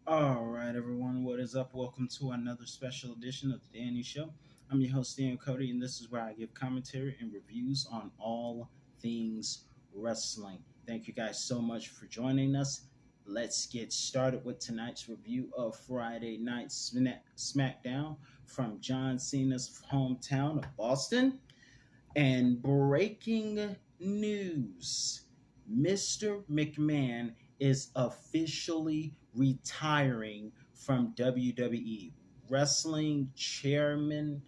All right, everyone, what is up? Welcome to another special edition of the Danny Show. I'm your host, Dan Cody, and this is where I give commentary and reviews on all things wrestling. Thank you guys so much for joining us. Let's get started with tonight's review of Friday Night SmackDown from John Cena's hometown of Boston. And breaking news, Mr. McMahon is officially retiring from WWE, wrestling chairman,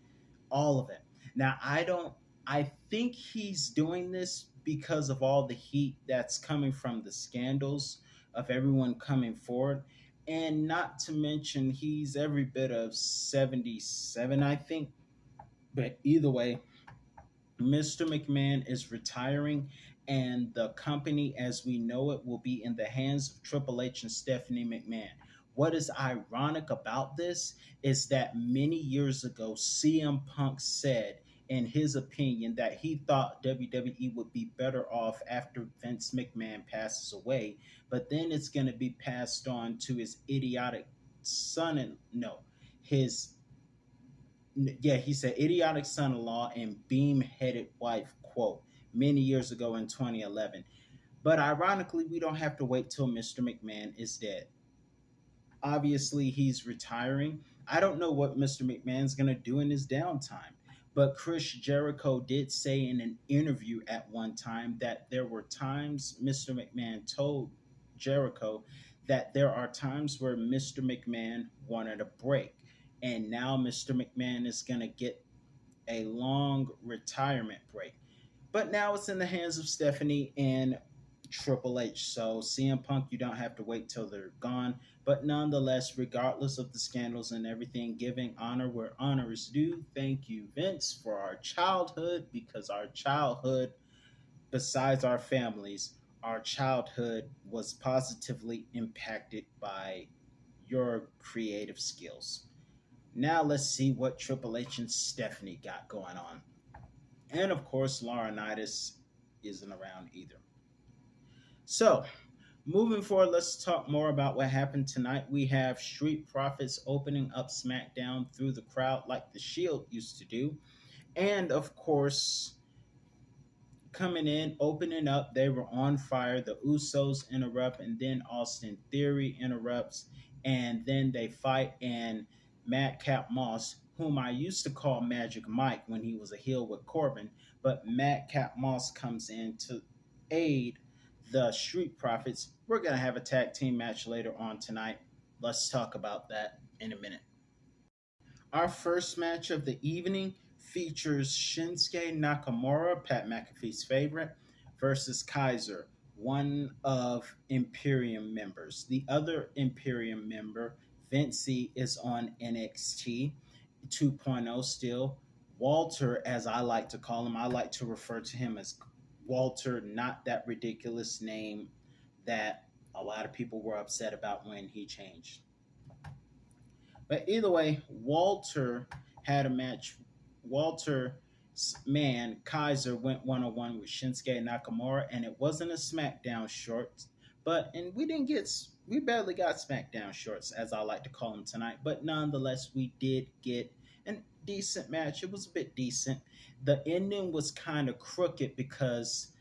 all of it. Now, I think he's doing this because of all the heat that's coming from the scandals of everyone coming forward. And not to mention, he's every bit of 77, I think. But either way, Mr. McMahon is retiring, and the company as we know it will be in the hands of Triple H and Stephanie McMahon. What is ironic about this is that many years ago, CM Punk said, in his opinion, that he thought WWE would be better off after Vince McMahon passes away, but then it's going to be passed on to his idiotic son and no, his yeah, he said idiotic son-in-law and beam-headed wife, quote, many years ago in 2011. But ironically, we don't have to wait till Mr. McMahon is dead. Obviously, he's retiring. I don't know what Mr. McMahon's going to do in his downtime. But Chris Jericho did say in an interview at one time that there were times Mr. McMahon told Jericho that there are times where Mr. McMahon wanted a break. And now Mr. McMahon is going to get a long retirement break. But now it's in the hands of Stephanie and Triple H. So CM Punk, you don't have to wait till they're gone. But nonetheless, regardless of the scandals and everything, giving honor where honor is due. Thank you, Vince, for our childhood, because our childhood, besides our families, our childhood was positively impacted by your creative skills. Now let's see what Triple H and Stephanie got going on. And of course, Laurinaitis isn't around either. So, moving forward, let's talk more about what happened tonight. We have Street Profits opening up SmackDown through the crowd like the Shield used to do. And of course, coming in, opening up, they were on fire. The Usos interrupt, and then Austin Theory interrupts, and then they fight, and Madcap Moss, whom I used to call Magic Mike when he was a heel with Corbin, but Madcap Moss comes in to aid the Street Profits. We're going to have a tag team match later on tonight. Let's talk about that in a minute. Our first match of the evening features Shinsuke Nakamura, Pat McAfee's favorite, versus Kaiser, one of Imperium members. The other Imperium member, Vinci, is on NXT 2.0 still. Walter, as I like to call him, I like to refer to him as Walter, not that ridiculous name that a lot of people were upset about when he changed. But either way, Walter had a match. Walter's man, Kaiser, went one-on-one with Shinsuke Nakamura, and it wasn't a SmackDown short, and we barely got SmackDown shorts, as I like to call them tonight. But nonetheless, we did get a decent match. It was a bit decent. The ending was kind of crooked because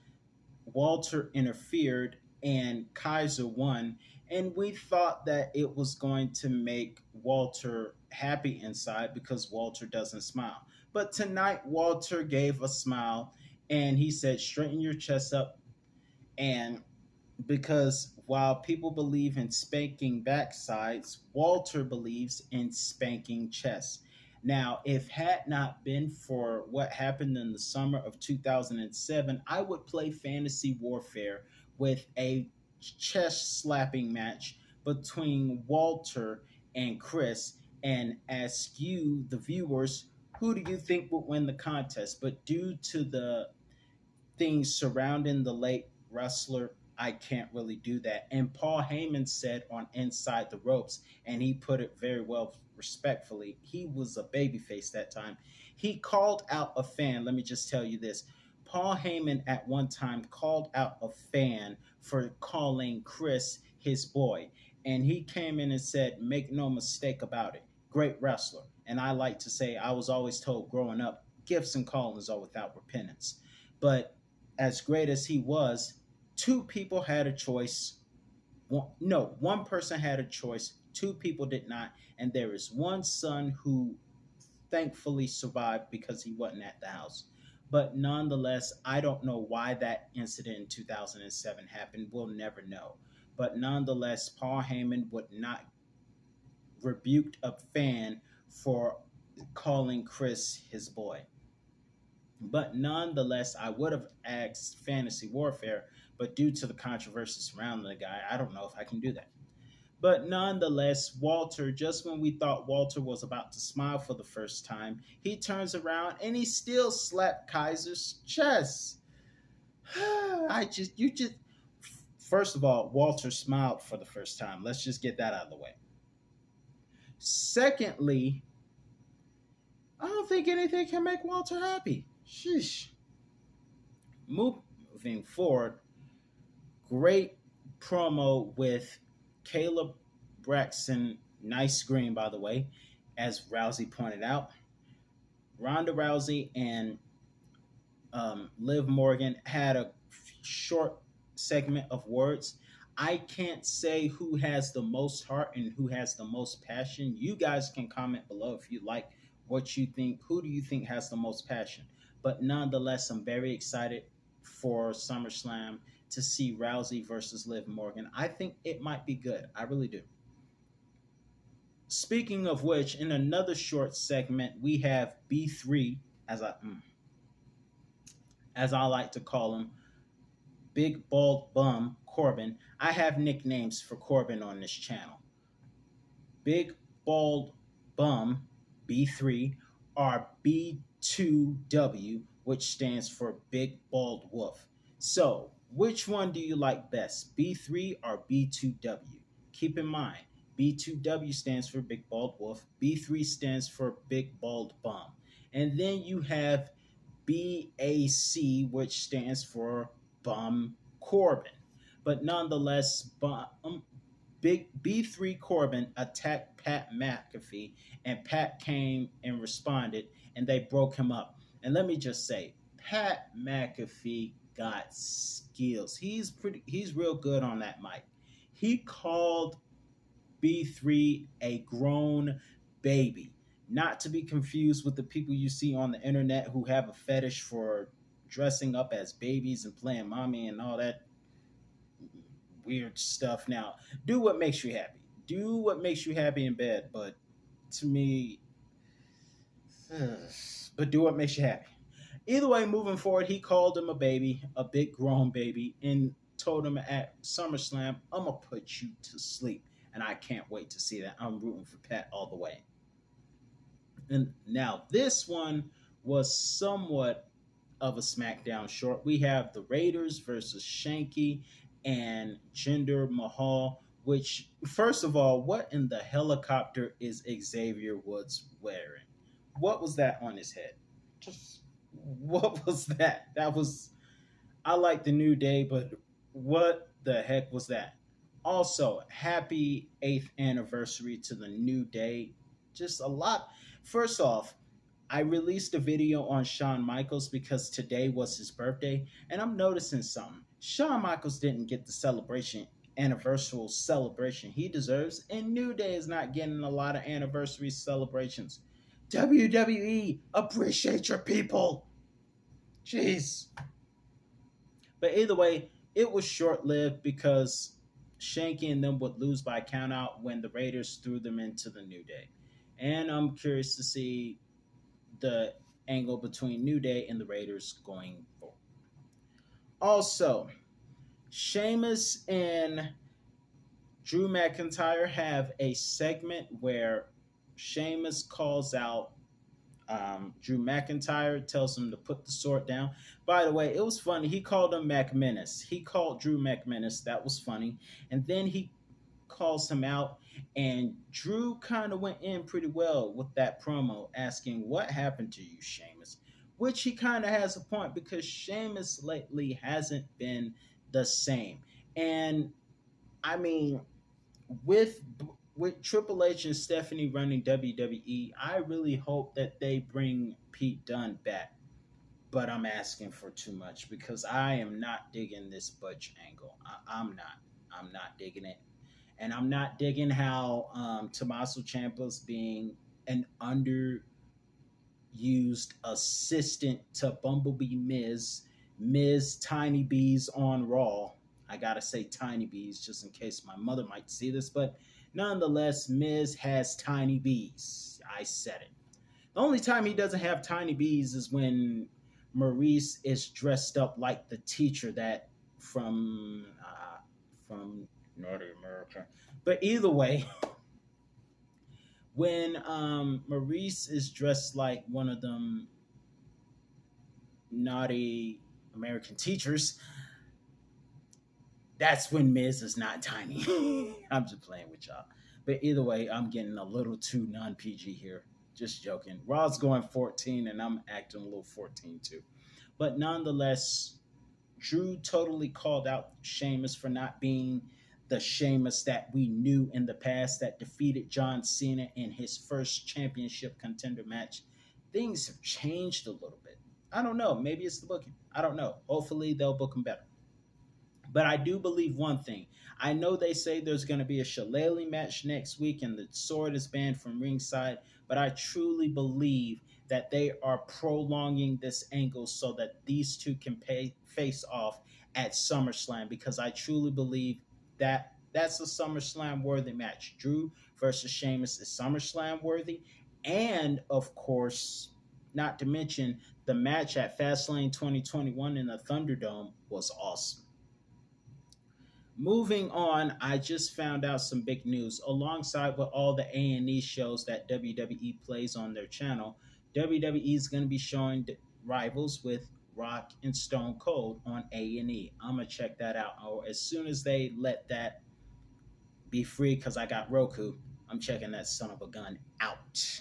Walter interfered and Kaiser won, and we thought that it was going to make Walter happy inside because Walter doesn't smile. But tonight, Walter gave a smile and he said, straighten your chest up. And because while people believe in spanking backsides, Walter believes in spanking chests. Now, if had not been for what happened in the summer of 2007, I would play Fantasy Warfare with a chest slapping match between Walter and Chris and ask you, the viewers, who do you think would win the contest? But due to the things surrounding the late wrestler, I can't really do that. And Paul Heyman said on Inside the Ropes, and he put it very well respectfully, he was a babyface that time. He called out a fan. Let me just tell you this. Paul Heyman at one time called out a fan for calling Chris his boy. And he came in and said, make no mistake about it, great wrestler. And I like to say, I was always told growing up, gifts and callings are without repentance. But as great as he was, two people had a choice. No, one person had a choice, two people did not. And there is one son who thankfully survived because he wasn't at the house. But nonetheless, I don't know why that incident in 2007 happened. We'll never know. But nonetheless, Paul Heyman would not rebuke a fan for calling Chris his boy. But nonetheless, I would have asked Fantasy Warfare, but due to the controversy surrounding the guy, I don't know if I can do that. But nonetheless, Walter, just when we thought Walter was about to smile for the first time, he turns around and he still slapped Kaiser's chest. First of all, Walter smiled for the first time. Let's just get that out of the way. Secondly, I don't think anything can make Walter happy. Sheesh. Moving forward, great promo with Caleb Braxton, nice green, by the way, as Rousey pointed out. Ronda Rousey and Liv Morgan had a short segment of words. I can't say who has the most heart and who has the most passion. You guys can comment below if you like what you think. Who do you think has the most passion? But nonetheless, I'm very excited for SummerSlam to see Rousey versus Liv Morgan. I think it might be good. I really do. Speaking of which, in another short segment, we have B3, as I like to call him, Big Bald Bum Corbin. I have nicknames for Corbin on this channel. Big Bald Bum, B3, or B2W, which stands for Big Bald Wolf. So, which one do you like best, B3 or B2W? Keep in mind, B2W stands for Big Bald Wolf, B3 stands for Big Bald Bum. And then you have BAC, which stands for Bum Corbin. But nonetheless, Big B3 Corbin attacked Pat McAfee, and Pat came and responded, and they broke him up. And let me just say, Pat McAfee got skills. He's real good on that mic. He called B3 a grown baby, not to be confused with the people you see on the internet who have a fetish for dressing up as babies and playing mommy and all that weird stuff. Now, do what makes you happy. Do what makes you happy in bed, but to me, but do what makes you happy. Either way, moving forward, he called him a baby, a big grown baby, and told him at SummerSlam, I'm going to put you to sleep. And I can't wait to see that. I'm rooting for Pat all the way. And now this one was somewhat of a SmackDown short. We have the Raiders versus Shanky and Jinder Mahal, which, first of all, what in the helicopter is Xavier Woods wearing? What was that on his head? Just what was that? I like the New Day, but what the heck was that? Also, happy 8th anniversary to the New Day. Just a lot. First off, I released a video on Shawn Michaels because today was his birthday, and I'm noticing something. Shawn Michaels didn't get the anniversary celebration he deserves, and New Day is not getting a lot of anniversary celebrations. WWE, appreciate your people. Jeez. But either way, it was short-lived because Shanky and them would lose by countout when the Raiders threw them into the New Day. And I'm curious to see the angle between New Day and the Raiders going forward. Also, Sheamus and Drew McIntyre have a segment where Sheamus calls out Drew McIntyre, tells him to put the sword down. By the way, it was funny. He called him McMenace. He called Drew McMenace. That was funny. And then he calls him out, and Drew kind of went in pretty well with that promo, asking, what happened to you, Sheamus? Which he kind of has a point, because Sheamus lately hasn't been the same. And, I mean, with with Triple H and Stephanie running WWE, I really hope that they bring Pete Dunne back. But I'm asking for too much because I am not digging this Butch angle. I'm not. I'm not digging it, and I'm not digging how Tommaso Ciampa's being an underused assistant to Bumblebee Miz Tiny Bees on Raw. I gotta say Tiny Bees just in case my mother might see this, but nonetheless, Miz has Tiny Bees. I said it. The only time he doesn't have Tiny Bees is when Maurice is dressed up like the teacher that from North America. But either way, when Maurice is dressed like one of them naughty American teachers, that's when Miz is not tiny. I'm just playing with y'all. But either way, I'm getting a little too non PG here. Just joking. Raw's going 14, and I'm acting a little 14 too. But nonetheless, Drew totally called out Sheamus for not being the Sheamus that we knew in the past that defeated John Cena in his first championship contender match. Things have changed a little bit. I don't know. Maybe it's the booking. I don't know. Hopefully, they'll book him better. But I do believe one thing. I know they say there's going to be a shillelagh match next week and the sword is banned from ringside, but I truly believe that they are prolonging this angle so that these two can face off at SummerSlam because I truly believe that that's a SummerSlam worthy match. Drew versus Sheamus is SummerSlam worthy. And of course, not to mention the match at Fastlane 2021 in the Thunderdome was awesome. Moving on, I just found out some big news. Alongside with all the A&E shows that WWE plays on their channel, WWE is going to be showing Rivals with Rock and Stone Cold on A&E. I'm going to check that out. Or as soon as they let that be free, because I got Roku, I'm checking that son of a gun out.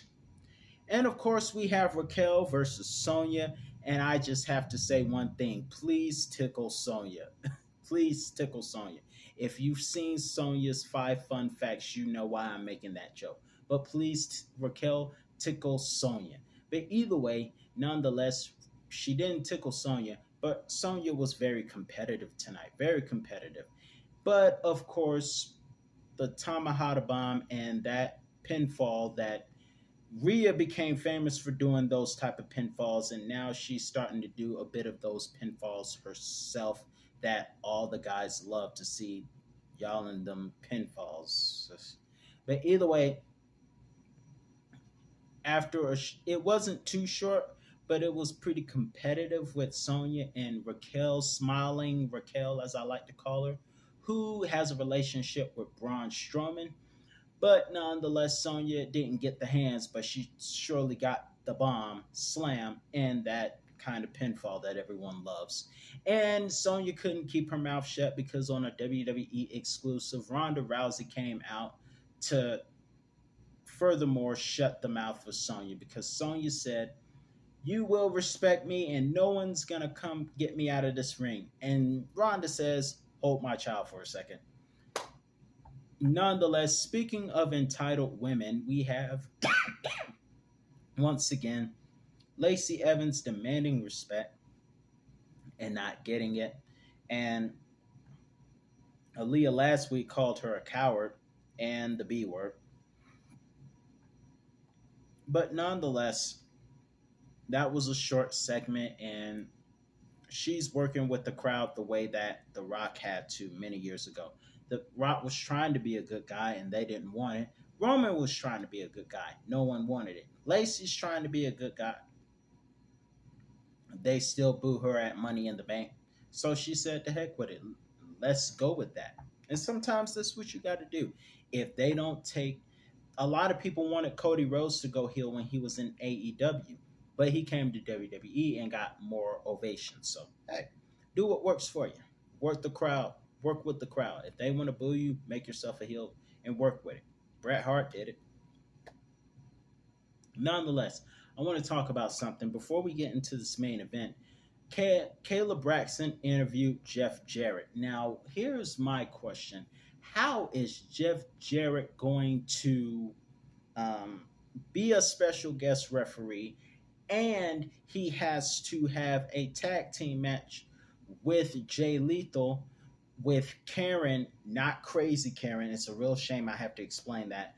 And of course, we have Raquel versus Sonya. And I just have to say one thing. Please tickle Sonya. Please tickle Sonya. If you've seen Sonya's 5 fun facts, you know why I'm making that joke. But please, Raquel, tickle Sonya. But either way, nonetheless, she didn't tickle Sonya, but Sonya was very competitive tonight. Very competitive. But of course, the Tamahata bomb and that pinfall that Rhea became famous for doing those type of pinfalls, and now she's starting to do a bit of those pinfalls herself that all the guys love to see, y'all in them pinfalls. But either way, it wasn't too short, but it was pretty competitive with Sonya and Raquel, smiling Raquel as I like to call her, who has a relationship with Braun Strowman. But nonetheless, Sonya didn't get the hands, but she surely got the bomb, slam, and that kind of pinfall that everyone loves. And Sonya couldn't keep her mouth shut because on a WWE exclusive, Ronda Rousey came out to furthermore shut the mouth of Sonya because Sonya said, "You will respect me and no one's going to come get me out of this ring." And Ronda says, "Hold my child for a second." Nonetheless, speaking of entitled women, we have once again Lacey Evans demanding respect and not getting it. And Aaliyah last week called her a coward and the B word. But nonetheless, that was a short segment, and she's working with the crowd the way that The Rock had to many years ago. The Rock was trying to be a good guy, and they didn't want it. Roman was trying to be a good guy. No one wanted it. Lacey's trying to be a good guy. They still boo her at Money in the Bank. So she said, to heck with it. Let's go with that. And sometimes that's what you got to do. If they don't take... A lot of people wanted Cody Rhodes to go heel when he was in AEW. But he came to WWE and got more ovations. So, hey, do what works for you. Work the crowd. Work with the crowd. If they want to boo you, make yourself a heel and work with it. Bret Hart did it. Nonetheless, I want to talk about something before we get into this main event. Kayla Braxton interviewed Jeff Jarrett. Now, here's my question. how is Jeff Jarrett going to um, be a special guest referee, and he has to have a tag team match with Jay Lethal, with Karen, not crazy Karen. It's a real shame I have to explain that.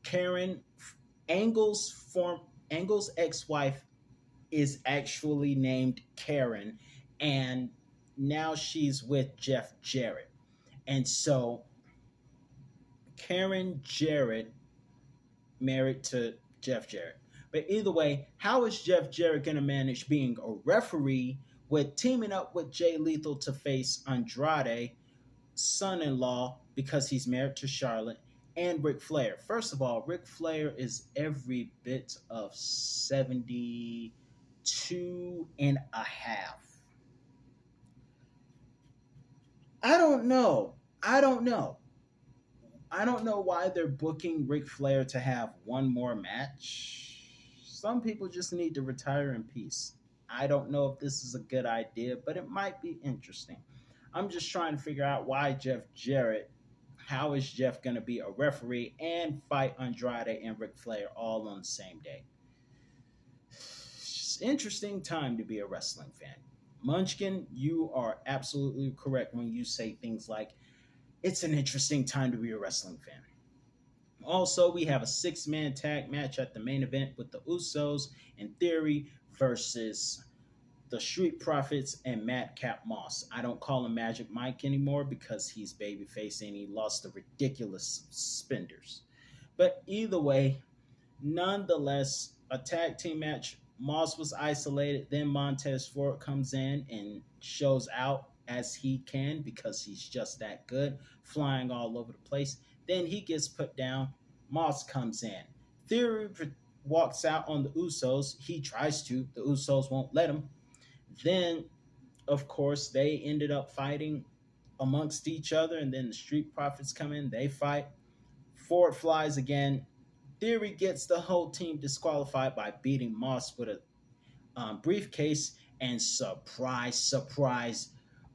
Karen, Angle's ex-wife, is actually named Karen, and now she's with Jeff Jarrett. And so Karen Jarrett married to Jeff Jarrett. But either way, how is Jeff Jarrett going to manage being a referee with teaming up with Jay Lethal to face Andrade, son in law, because he's married to Charlotte, and Ric Flair? First of all, Ric Flair is every bit of 72 and a half. I don't know. I don't know. I don't know why they're booking Ric Flair to have one more match. Some people just need to retire in peace. I don't know if this is a good idea, but it might be interesting. I'm just trying to figure out why Jeff Jarrett, how is Jeff going to be a referee and fight Andrade and Ric Flair all on the same day? It's just interesting time to be a wrestling fan. Munchkin, you are absolutely correct when you say things like, it's an interesting time to be a wrestling fan. Also, we have a six-man tag match at the main event with the Usos and Theory versus the Street Profits and Madcap Moss. I don't call him Magic Mike anymore because he's babyface and he lost the ridiculous spenders. But either way, nonetheless, a tag team match. Moss was isolated. Then Montez Ford comes in and shows out as he can because he's just that good, flying all over the place. Then he gets put down. Moss comes in. Theory walks out on the Usos. He tries to. The Usos won't let him. Then, of course, they ended up fighting amongst each other, and then the Street Profits come in. They fight. Ford flies again. Theory gets the whole team disqualified by beating Moss with a briefcase. And surprise, surprise,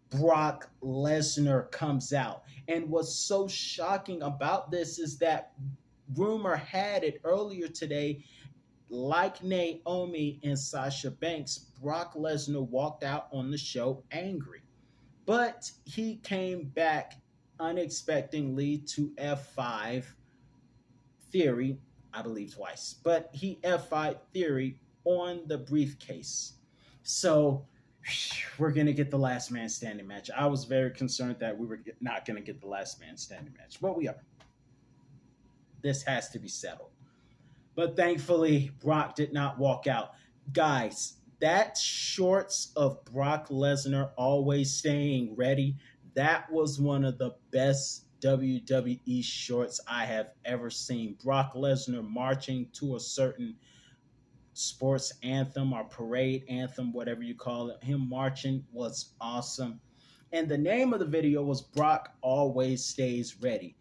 Brock Lesnar comes out. And what's so shocking about this is that rumor had it earlier today, like Naomi and Sasha Banks, Brock Lesnar walked out on the show angry. But he came back unexpectedly to F5 Theory, I believe twice, but he F5 Theory on the briefcase. So we're going to get the last man standing match. I was very concerned that we were not going to get the last man standing match, but we are. This has to be settled. But thankfully, Brock did not walk out. Guys, that shorts of Brock Lesnar always staying ready, that was one of the best WWE shorts I have ever seen. Brock Lesnar marching to a certain sports anthem or parade anthem, whatever you call it. Him marching was awesome. And the name of the video was Brock Always Stays Ready.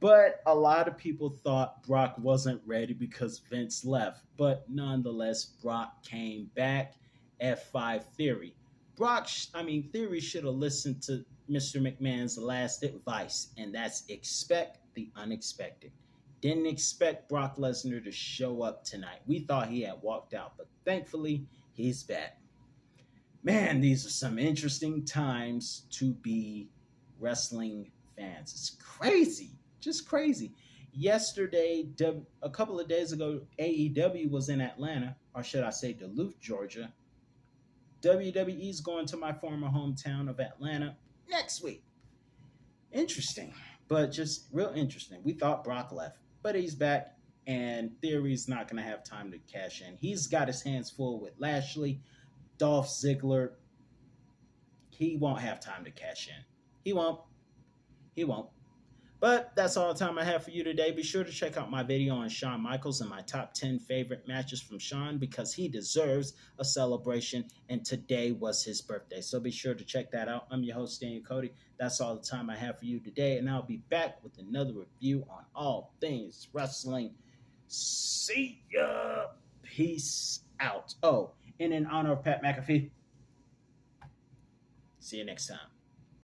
But a lot of people thought Brock wasn't ready because Vince left. But nonetheless, Brock came back. F5 Theory. Theory should have listened to Mr. McMahon's last advice, and that's expect the unexpected. Didn't expect Brock Lesnar to show up tonight. We thought he had walked out, but thankfully, he's back. Man, these are some interesting times to be wrestling fans. It's crazy. Just crazy. Yesterday, a couple of days ago, AEW was in Atlanta, or should I say Duluth, Georgia. WWE's going to my former hometown of Atlanta next week. Interesting, but just real interesting. We thought Brock left, but he's back, and Theory's not going to have time to cash in. He's got his hands full with Lashley, Dolph Ziggler. He won't have time to cash in. He won't. But that's all the time I have for you today. Be sure to check out my video on Shawn Michaels and my top 10 favorite matches from Shawn because he deserves a celebration, and today was his birthday. So be sure to check that out. I'm your host, Daniel Cody. That's all the time I have for you today, and I'll be back with another review on all things wrestling. See ya. Peace out. Oh, and in honor of Pat McAfee, see you next time.